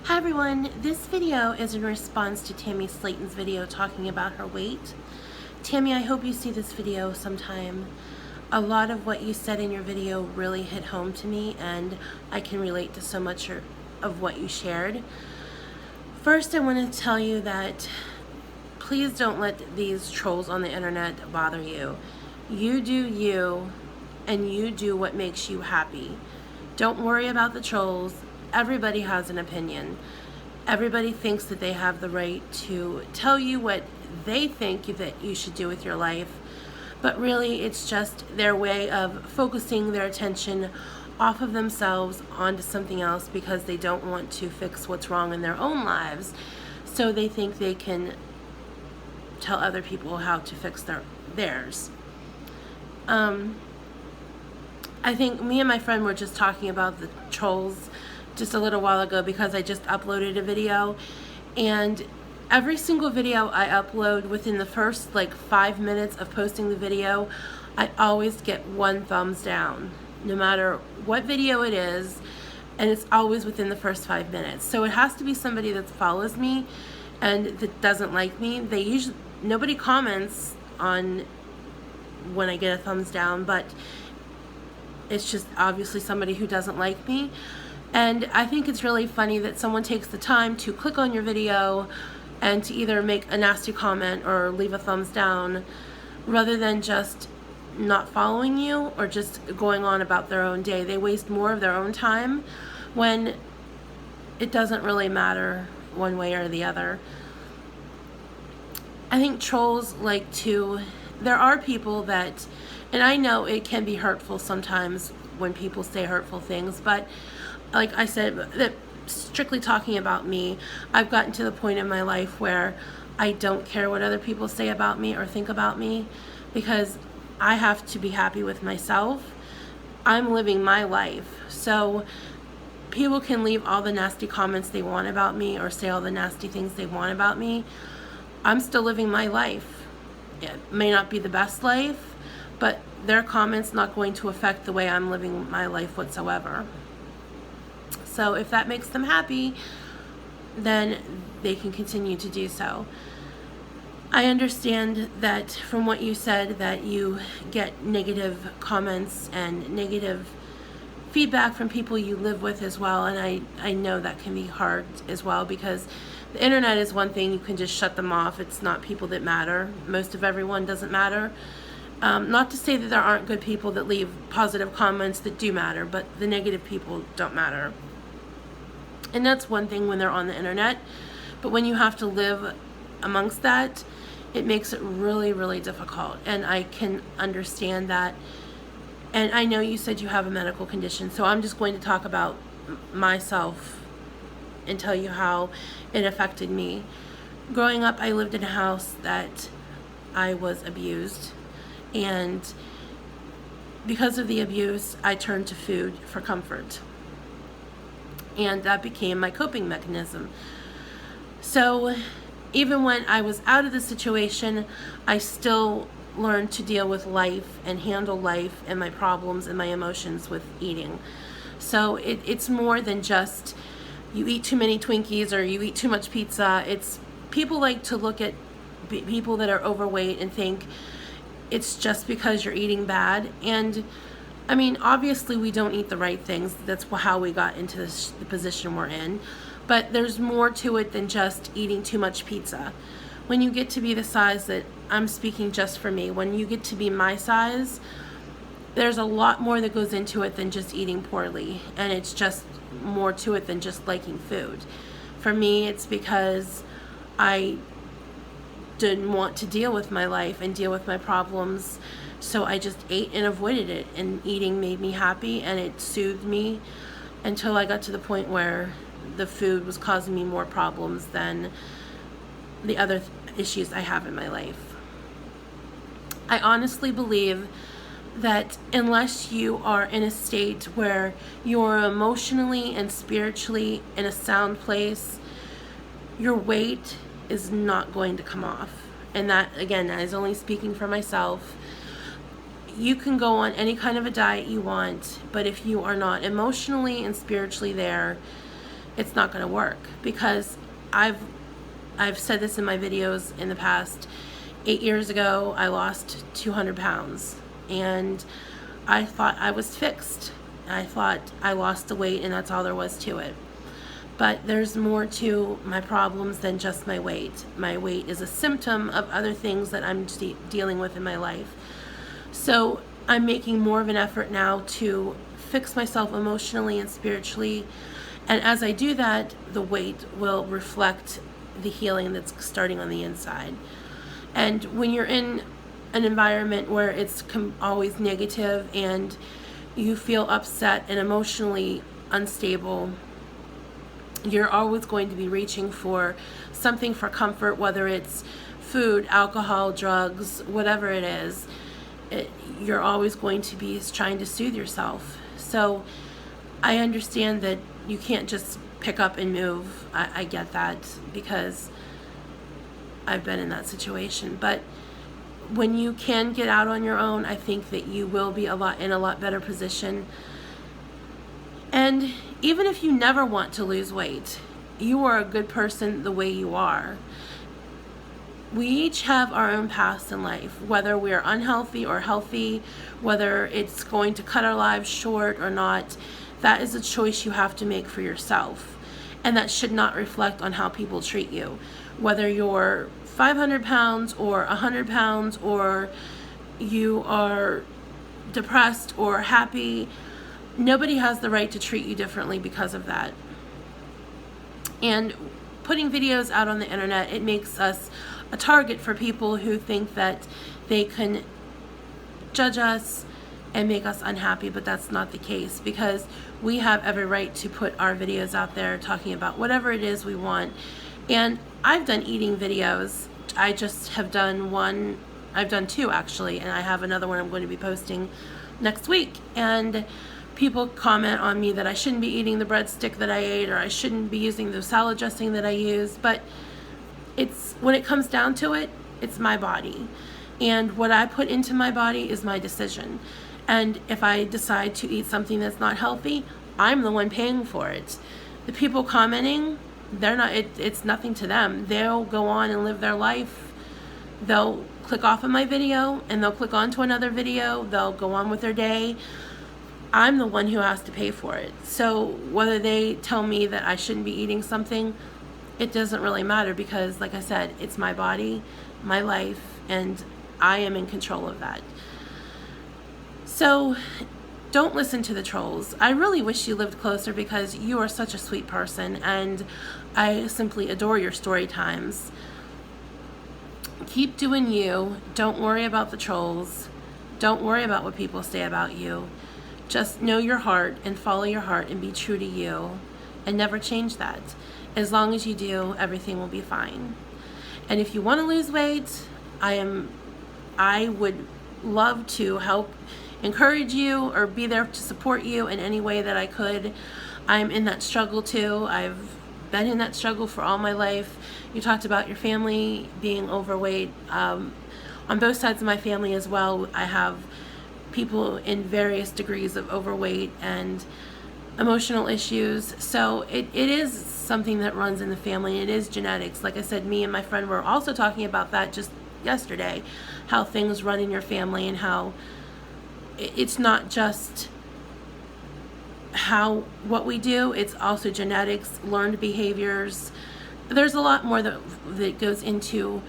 Hi everyone, this video is in response to Tammy Slaton's video talking about her weight. Tammy, I hope you see this video sometime. A lot of what you said in your video really hit home to me, and I can relate to so much of what you shared. First, I want to tell you that please don't let these trolls on the internet bother you. You do you, and you do what makes you happy. Don't worry about the trolls. Everybody has an opinion. Everybody thinks that they have the right to tell you what they think that you should do with your life, but really it's just their way of focusing their attention off of themselves onto something else because they don't want to fix what's wrong in their own lives, so they think they can tell other people how to fix theirs. I think me and my friend were just talking about the trolls just a little while ago because I just uploaded a video, and every single video I upload, within the first like 5 minutes of posting the video, I always get 1 thumbs down, no matter what video it is, and it's always within the first 5 minutes. So it has to be somebody that follows me and that doesn't like me. Nobody comments on when I get a thumbs down, but it's just obviously somebody who doesn't like me. And I think it's really funny that someone takes the time to click on your video and to either make a nasty comment or leave a thumbs down, rather than just not following you or just going on about their own day. They waste more of their own time when it doesn't really matter one way or the other. I think trolls like to, there are people that, and I know it can be hurtful sometimes when people say hurtful things, but like I said, that strictly talking about me, I've gotten to the point in my life where I don't care what other people say about me or think about me, because I have to be happy with myself. I'm living my life. So people can leave all the nasty comments they want about me or say all the nasty things they want about me. I'm still living my life. It may not be the best life, but their comments not going to affect the way I'm living my life whatsoever. So if that makes them happy, then they can continue to do so. I understand that from what you said that you get negative comments and negative feedback from people you live with as well, and I know that can be hard as well, because the internet is one thing, you can just shut them off. It's not people that matter. Most of everyone doesn't matter. Not to say that there aren't good people that leave positive comments that do matter, but the negative people don't matter. And that's one thing when they're on the internet, but when you have to live amongst that, it makes it really, really difficult. And I can understand that. And I know you said you have a medical condition, so I'm just going to talk about myself and tell you how it affected me. Growing up, I lived in a house that I was abused, and because of the abuse, I turned to food for comfort. And that became my coping mechanism. So even when I was out of the situation, I still learned to deal with life and handle life and my problems and my emotions with eating. So it's more than just you eat too many Twinkies or you eat too much pizza. It's people like to look at people that are overweight and think it's just because you're eating bad. And I mean, obviously we don't eat the right things. That's how we got into the position we're in. But there's more to it than just eating too much pizza. When you get to be the size that I'm speaking just for me, when you get to be my size, there's a lot more that goes into it than just eating poorly. And it's just more to it than just liking food. For me, it's because I didn't want to deal with my life and deal with my problems. So I just ate and avoided it, and eating made me happy and it soothed me until I got to the point where the food was causing me more problems than the other issues I have in my life. I honestly believe that unless you are in a state where you're emotionally and spiritually in a sound place, your weight is not going to come off. And that, again, that is only speaking for myself. You can go on any kind of a diet you want, but if you are not emotionally and spiritually there, it's not going to work, because I've said this in my videos in the past. 8 years ago, I lost 200 pounds, and I thought I was fixed. I thought I lost the weight and that's all there was to it. But there's more to my problems than just my weight. My weight is a symptom of other things that I'm dealing with in my life. So I'm making more of an effort now to fix myself emotionally and spiritually. And as I do that, the weight will reflect the healing that's starting on the inside. And when you're in an environment where it's always negative and you feel upset and emotionally unstable, you're always going to be reaching for something for comfort, whether it's food, alcohol, drugs, whatever it is. You're always going to be trying to soothe yourself. So I understand that you can't just pick up and move. I get that, because I've been in that situation. But when you can get out on your own, I think that you will be in a lot better position. And even if you never want to lose weight, you are a good person the way you are. We each have our own paths in life, whether we're unhealthy or healthy, whether it's going to cut our lives short or not. That is a choice you have to make for yourself. And that should not reflect on how people treat you. Whether you're 500 pounds or 100 pounds, or you are depressed or happy, nobody has the right to treat you differently because of that. And putting videos out on the internet, it makes us a target for people who think that they can judge us and make us unhappy, but that's not the case, because we have every right to put our videos out there talking about whatever it is we want. And I've done eating videos. I just have done one. I've done two actually, and I have another one I'm going to be posting next week. And people comment on me that I shouldn't be eating the breadstick that I ate, or I shouldn't be using the salad dressing that I use. But when it comes down to it, it's my body. And what I put into my body is my decision. And if I decide to eat something that's not healthy, I'm the one paying for it. The people commenting, they're not, it's nothing to them. They'll go on and live their life. They'll click off of my video and they'll click on to another video. They'll go on with their day. I'm the one who has to pay for it. So whether they tell me that I shouldn't be eating something, it doesn't really matter, because like I said, it's my body, my life, and I am in control of that. So don't listen to the trolls. I really wish you lived closer, because you are such a sweet person, and I simply adore your story times. Keep doing you. Don't worry about the trolls. Don't worry about what people say about you. Just know your heart and follow your heart and be true to you, and never change that. As long as you do, everything will be fine. And if you want to lose weight, I would love to help encourage you or be there to support you in any way that I could. I'm in that struggle too. I've been in that struggle for all my life. You talked about your family being overweight. On both sides of my family as well, I have people in various degrees of overweight and emotional issues. So it is something that runs in the family. It is genetics. Like I said, me and my friend were also talking about that just yesterday, how things run in your family, and how it's not just what we do, it's also genetics, learned behaviors. There's a lot more that goes into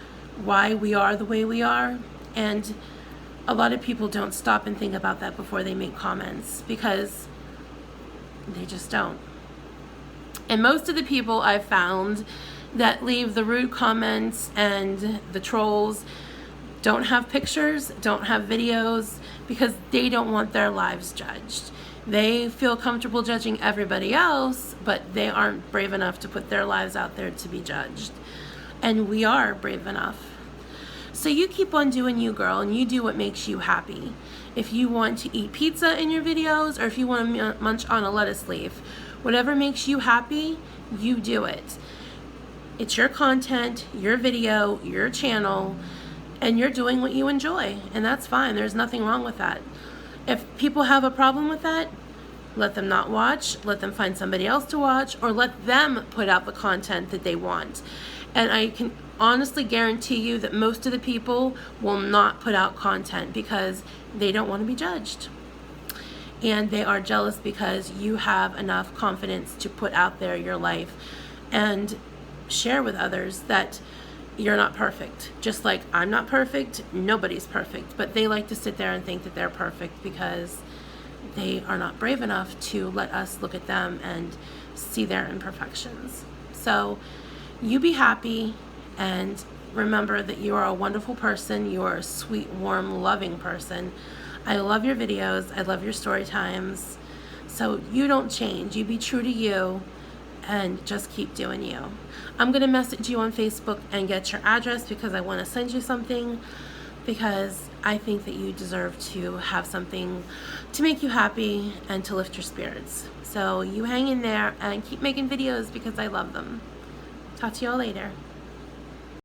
why we are the way we are, and a lot of people don't stop and think about that before they make comments, because they just don't. And most of the people I've found that leave the rude comments and the trolls don't have pictures, don't have videos, because they don't want their lives judged. They feel comfortable judging everybody else, but they aren't brave enough to put their lives out there to be judged. And we are brave enough. So you keep on doing you, girl, and you do what makes you happy. If you want to eat pizza in your videos, or if you want to munch on a lettuce leaf, whatever makes you happy, you do it. It's your content, your video, your channel, and you're doing what you enjoy, and that's fine. There's nothing wrong with that. If people have a problem with that, Let them not watch, let them find somebody else to watch, or let them put out the content that they want. And I can honestly guarantee you that most of the people will not put out content because they don't want to be judged. And they are jealous because you have enough confidence to put out there your life and share with others that you're not perfect. Just like I'm not perfect, nobody's perfect. But they like to sit there and think that they're perfect because they are not brave enough to let us look at them and see their imperfections. So you be happy and remember that you are a wonderful person. You are a sweet, warm, loving person. I love your videos. I love your story times. So you don't change. You be true to you and just keep doing you. I'm going to message you on Facebook and get your address because I want to send you something, because I think that you deserve to have something to make you happy and to lift your spirits. So you hang in there and keep making videos because I love them. Talk to you all later.